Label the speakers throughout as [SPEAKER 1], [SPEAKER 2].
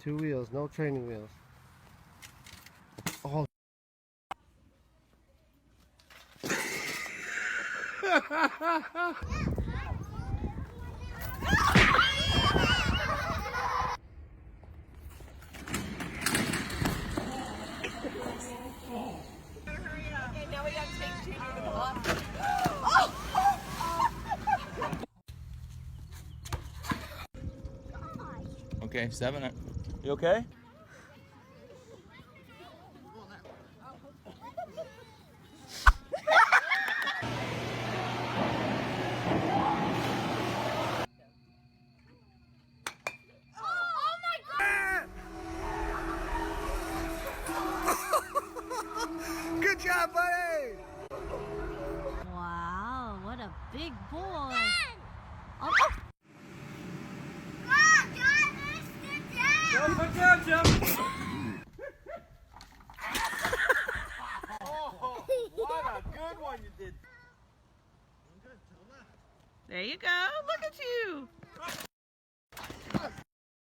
[SPEAKER 1] 2 wheels, no training wheels. Oh.
[SPEAKER 2] Okay, 7. You okay?
[SPEAKER 1] Good job, buddy!
[SPEAKER 3] Wow, what a big boy. Oh,
[SPEAKER 1] Good job, Jim! Oh, what a good one you did.
[SPEAKER 4] There you go. Look at you.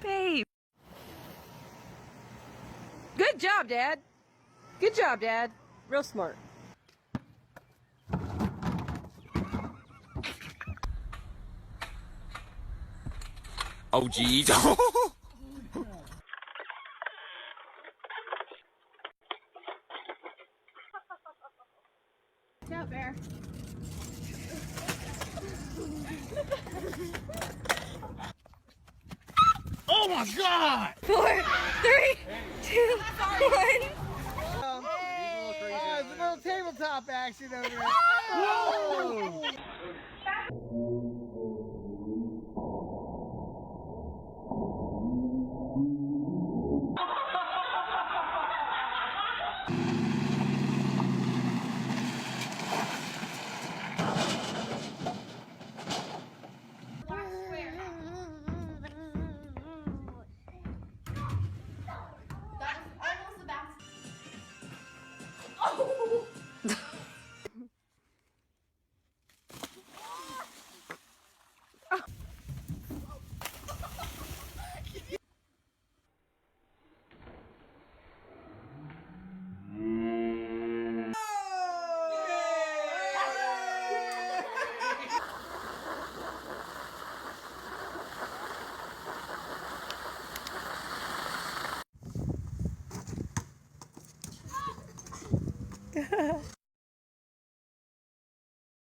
[SPEAKER 4] Babe. Good job, Dad. Good job, Dad. Real smart.
[SPEAKER 2] Oh, geez.
[SPEAKER 3] no, Bear.
[SPEAKER 1] Oh my God!
[SPEAKER 3] 4, 3, 2, 1.
[SPEAKER 1] It's a little tabletop action over there. Whoa!